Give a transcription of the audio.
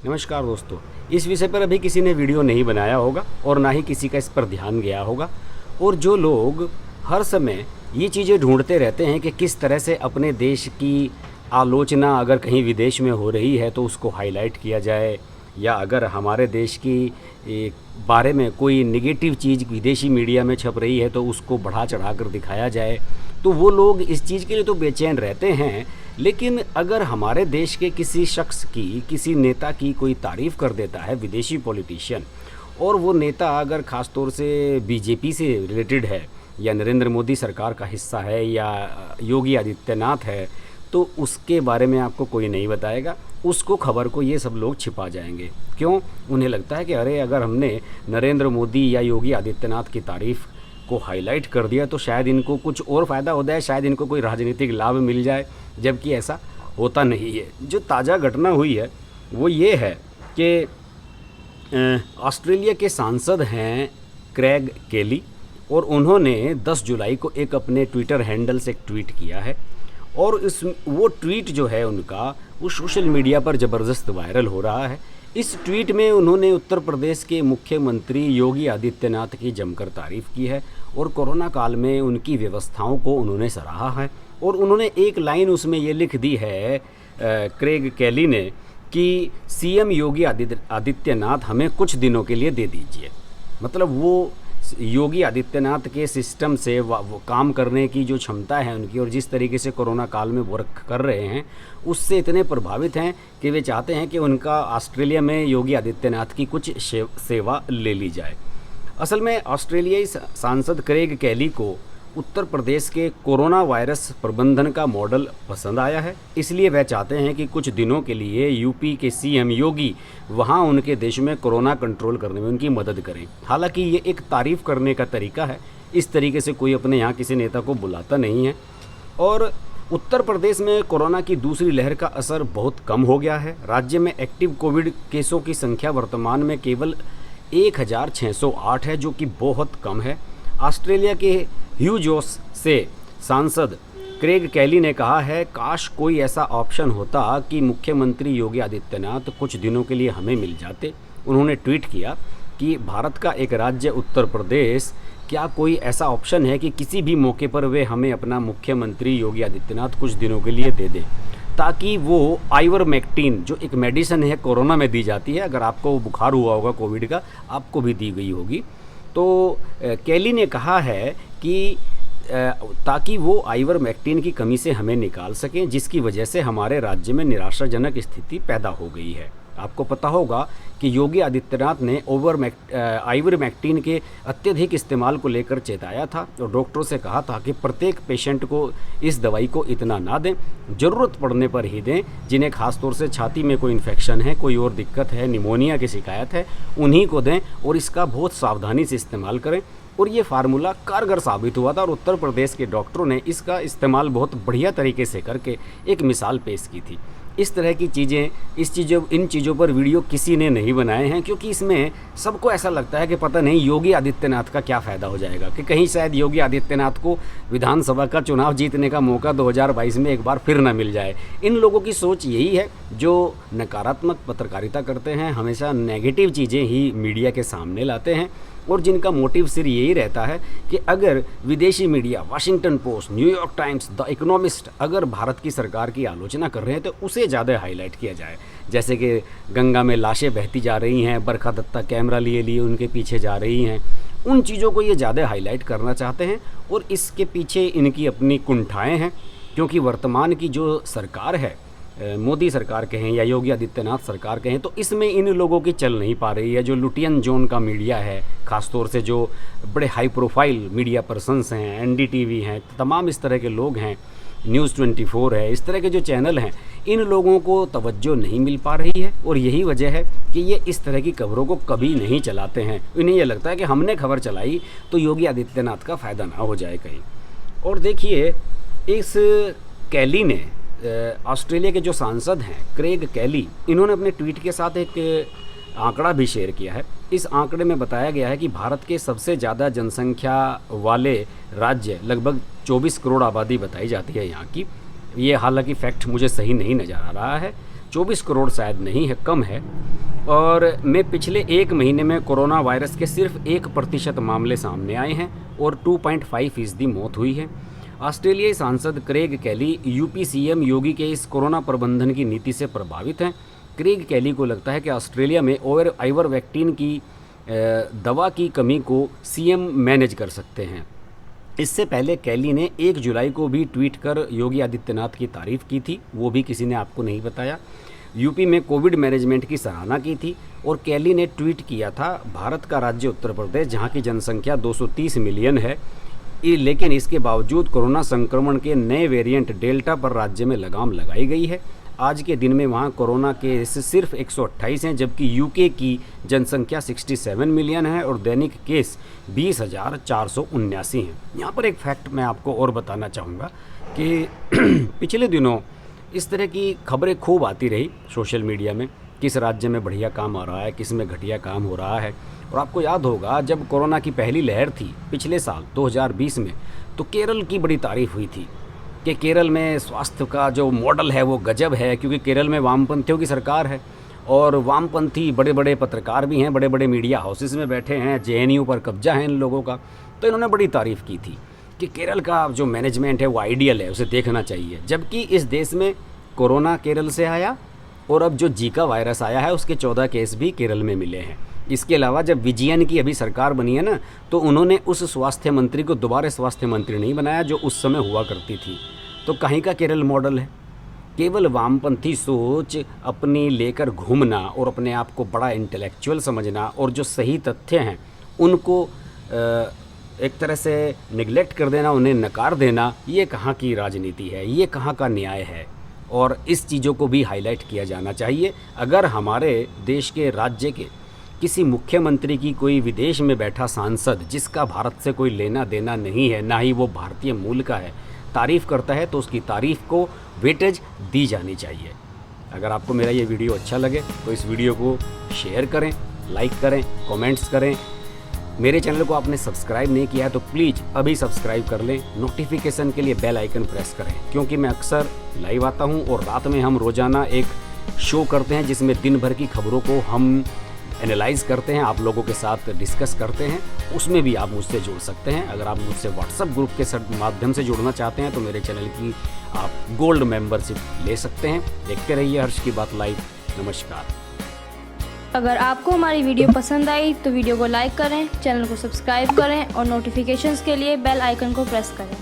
नमस्कार दोस्तों। इस विषय पर अभी किसी ने वीडियो नहीं बनाया होगा और ना ही किसी का इस पर ध्यान गया होगा। और जो लोग हर समय ये चीज़ें ढूंढते रहते हैं कि किस तरह से अपने देश की आलोचना अगर कहीं विदेश में हो रही है तो उसको हाईलाइट किया जाए, या अगर हमारे देश की बारे में कोई नेगेटिव चीज़ विदेशी मीडिया में छप रही है तो उसको बढ़ा चढ़ा कर दिखाया जाए, तो वो लोग इस चीज़ के लिए तो बेचैन रहते हैं। लेकिन अगर हमारे देश के किसी शख्स की, किसी नेता की कोई तारीफ़ कर देता है विदेशी पॉलिटिशियन, और वो नेता अगर ख़ास तौर से बीजेपी से रिलेटेड है या नरेंद्र मोदी सरकार का हिस्सा है या योगी आदित्यनाथ है, तो उसके बारे में आपको कोई नहीं बताएगा। उसको खबर को ये सब लोग छिपा जाएंगे। क्यों? उन्हें लगता है कि अरे अगर हमने नरेंद्र मोदी या योगी आदित्यनाथ की तारीफ़ को हाईलाइट कर दिया तो शायद इनको कुछ और फ़ायदा हो जाए, शायद इनको कोई राजनीतिक लाभ मिल जाए, जबकि ऐसा होता नहीं है। जो ताज़ा घटना हुई है वो ये है कि ऑस्ट्रेलिया के सांसद हैं क्रेग केली, और उन्होंने 10 जुलाई को एक अपने ट्विटर हैंडल से एक ट्वीट किया है, और वो ट्वीट जो है उनका वो सोशल मीडिया पर ज़बरदस्त वायरल हो रहा है। इस ट्वीट में उन्होंने उत्तर प्रदेश के मुख्यमंत्री योगी आदित्यनाथ की जमकर तारीफ़ की है और कोरोना काल में उनकी व्यवस्थाओं को उन्होंने सराहा है। और उन्होंने एक लाइन उसमें ये लिख दी है क्रेग केली ने कि सीएम योगी आदित्यनाथ हमें कुछ दिनों के लिए दे दीजिए। मतलब वो योगी आदित्यनाथ के सिस्टम से वो काम करने की जो क्षमता है उनकी, और जिस तरीके से कोरोना काल में वर्क कर रहे हैं, उससे इतने प्रभावित हैं कि वे चाहते हैं कि उनका ऑस्ट्रेलिया में योगी आदित्यनाथ की कुछ सेवा ले ली जाए। असल में ऑस्ट्रेलियाई सांसद क्रेग केली को उत्तर प्रदेश के कोरोना वायरस प्रबंधन का मॉडल पसंद आया है, इसलिए वह चाहते हैं कि कुछ दिनों के लिए यूपी के सीएम योगी वहां उनके देश में कोरोना कंट्रोल करने में उनकी मदद करें। हालांकि ये एक तारीफ़ करने का तरीका है, इस तरीके से कोई अपने यहाँ किसी नेता को बुलाता नहीं है। और उत्तर प्रदेश में कोरोना की दूसरी लहर का असर बहुत कम हो गया है। राज्य में एक्टिव कोविड केसों की संख्या वर्तमान में केवल 1608 है, जो कि बहुत कम है। ऑस्ट्रेलिया के ह्यूजोस से सांसद क्रेग केली ने कहा है, काश कोई ऐसा ऑप्शन होता कि मुख्यमंत्री योगी आदित्यनाथ कुछ दिनों के लिए हमें मिल जाते। उन्होंने ट्वीट किया कि भारत का एक राज्य उत्तर प्रदेश, क्या कोई ऐसा ऑप्शन है कि किसी भी मौके पर वे हमें अपना मुख्यमंत्री योगी आदित्यनाथ कुछ दिनों के लिए दे दें, ताकि वो आइवरमेक्टिन जो एक मेडिसिन है कोरोना में दी जाती है, अगर आपको बुखार हुआ होगा कोविड का, आपको भी दी गई होगी। तो केली ने कहा है कि ताकि वो आइवरमेक्टिन की कमी से हमें निकाल सकें, जिसकी वजह से हमारे राज्य में निराशाजनक स्थिति पैदा हो गई है। आपको पता होगा कि योगी आदित्यनाथ ने आइवरमेक्टिन के अत्यधिक इस्तेमाल को लेकर चेताया था और डॉक्टरों से कहा था कि प्रत्येक पेशेंट को इस दवाई को इतना ना दें, ज़रूरत पड़ने पर ही दें। जिन्हें खासतौर से छाती में कोई इन्फेक्शन है, कोई और दिक्कत है, निमोनिया की शिकायत है, उन्हीं को दें और इसका बहुत सावधानी से इस्तेमाल करें। और ये फार्मूला कारगर साबित हुआ था और उत्तर प्रदेश के डॉक्टरों ने इसका इस्तेमाल बहुत बढ़िया तरीके से करके एक मिसाल पेश की थी। इस तरह की चीज़ें, इन चीज़ों पर वीडियो किसी ने नहीं बनाए हैं, क्योंकि इसमें सबको ऐसा लगता है कि पता नहीं योगी आदित्यनाथ का क्या फ़ायदा हो जाएगा, कि कहीं शायद योगी आदित्यनाथ को विधानसभा का चुनाव जीतने का मौका 2022 में एक बार फिर ना मिल जाए। इन लोगों की सोच यही है जो नकारात्मक पत्रकारिता करते हैं, हमेशा नेगेटिव चीज़ें ही मीडिया के सामने लाते हैं, और जिनका मोटिव सिर्फ यही रहता है कि अगर विदेशी media, Washington post, New York times, the economist अगर भारत की सरकार की आलोचना कर रहे हैं तो उसे ज़्यादा हाईलाइट किया जाए। जैसे कि गंगा में लाशें बहती जा रही हैं, बरखा दत्ता कैमरा लिए उनके पीछे जा रही हैं, उन चीज़ों को ये ज़्यादा हाईलाइट करना चाहते हैं। और इसके पीछे इनकी अपनी कुंठाएँ हैं, क्योंकि वर्तमान की जो सरकार है, मोदी सरकार कहें या योगी आदित्यनाथ सरकार कहें, तो इसमें इन लोगों की चल नहीं पा रही है। जो लुटियन जोन का मीडिया है, ख़ासतौर से जो बड़े हाई प्रोफाइल मीडिया पर्सन्स हैं, एनडीटीवी हैं, तमाम इस तरह के लोग हैं, न्यूज़ 24 है, इस तरह के जो चैनल हैं, इन लोगों को तवज्जो नहीं मिल पा रही है। और यही वजह है कि ये इस तरह की खबरों को कभी नहीं चलाते हैं। इन्हें ये लगता है कि हमने खबर चलाई तो योगी आदित्यनाथ का फ़ायदा ना हो जाए कहीं। और देखिए, इस केली ने, ऑस्ट्रेलिया के जो सांसद हैं क्रेग केली, इन्होंने अपने ट्वीट के साथ एक आंकड़ा भी शेयर किया है। इस आंकड़े में बताया गया है कि भारत के सबसे ज़्यादा जनसंख्या वाले राज्य, लगभग 24 करोड़ आबादी बताई जाती है यहाँ की। ये हालांकि फैक्ट मुझे सही नहीं नज़र आ रहा है, 24 करोड़ शायद नहीं है, कम है। और में पिछले 1 महीने में कोरोना वायरस के सिर्फ 1% मामले सामने आए हैं और 2.5% मौत हुई है। ऑस्ट्रेलियाई सांसद क्रेग कैली यूपी सीएम योगी के इस कोरोना प्रबंधन की नीति से प्रभावित हैं। क्रेग कैली को लगता है कि ऑस्ट्रेलिया में आइवरमेक्टिन की दवा की कमी को सीएम मैनेज कर सकते हैं। इससे पहले कैली ने 1 जुलाई को भी ट्वीट कर योगी आदित्यनाथ की तारीफ की थी, वो भी किसी ने आपको नहीं बताया। यूपी में कोविड मैनेजमेंट की सराहना की थी और कैली ने ट्वीट किया था, भारत का राज्य उत्तर प्रदेश जहां की जनसंख्या 230 मिलियन है, लेकिन इसके बावजूद कोरोना संक्रमण के नए वेरिएंट डेल्टा पर राज्य में लगाम लगाई गई है। आज के दिन में वहां कोरोना केस सिर्फ 128 हैं, जबकि यूके की जनसंख्या 67 मिलियन है और दैनिक केस 20,479 हैं। यहाँ पर एक फैक्ट मैं आपको और बताना चाहूँगा कि पिछले दिनों इस तरह की खबरें खूब आती रही सोशल मीडिया में, किस राज्य में बढ़िया काम आ रहा है, किस में घटिया काम हो रहा है। और आपको याद होगा जब कोरोना की पहली लहर थी पिछले साल 2020 में, तो केरल की बड़ी तारीफ हुई थी कि केरल में स्वास्थ्य का जो मॉडल है वो गजब है, क्योंकि केरल में वामपंथियों की सरकार है और वामपंथी बड़े बड़े पत्रकार भी हैं, बड़े बड़े मीडिया हाउसेस में बैठे हैं, जेएनयू पर कब्जा है इन लोगों का। तो इन्होंने बड़ी तारीफ़ की थी कि केरल का जो मैनेजमेंट है वो आइडियल है, उसे देखना चाहिए। जबकि इस देश में कोरोना केरल से आया और अब जो जीका वायरस आया है उसके 14 केस भी केरल में मिले हैं। इसके अलावा जब विजयन की अभी सरकार बनी है ना, तो उन्होंने उस स्वास्थ्य मंत्री को दोबारा स्वास्थ्य मंत्री नहीं बनाया जो उस समय हुआ करती थी। तो कहीं का केरल मॉडल है? केवल वामपंथी सोच अपनी लेकर घूमना और अपने आप को बड़ा इंटेलेक्चुअल समझना और जो सही तथ्य हैं उनको एक तरह से निगलेक्ट कर देना, उन्हें नकार देना, ये कहाँ की राजनीति है, ये कहाँ का न्याय है। और इस चीज़ों को भी हाईलाइट किया जाना चाहिए। अगर हमारे देश के राज्य के किसी मुख्यमंत्री की कोई विदेश में बैठा सांसद जिसका भारत से कोई लेना देना नहीं है, ना ही वो भारतीय मूल का है, तारीफ़ करता है तो उसकी तारीफ़ को वेटेज दी जानी चाहिए। अगर आपको मेरा ये वीडियो अच्छा लगे तो इस वीडियो को शेयर करें, लाइक करें, कमेंट्स करें। मेरे चैनल को आपने सब्सक्राइब नहीं किया है तो प्लीज़ अभी सब्सक्राइब कर लें। नोटिफिकेशन के लिए बेल आइकन प्रेस करें, क्योंकि मैं अक्सर लाइव आता हूं और रात में हम रोज़ाना एक शो करते हैं जिसमें दिन भर की खबरों को हम एनालाइज करते हैं, आप लोगों के साथ डिस्कस करते हैं। उसमें भी आप मुझसे जुड़ सकते हैं। अगर आप मुझसे व्हाट्सएप ग्रुप के माध्यम से जुड़ना चाहते हैं तो मेरे चैनल की आप गोल्ड मेंबरशिप ले सकते हैं। देखते रहिए हर्ष की बात लाइव। नमस्कार। अगर आपको हमारी वीडियो पसंद आई तो वीडियो को लाइक करें, चैनल को सब्सक्राइब करें और नोटिफिकेशंस के लिए बेल आइकन को प्रेस करें।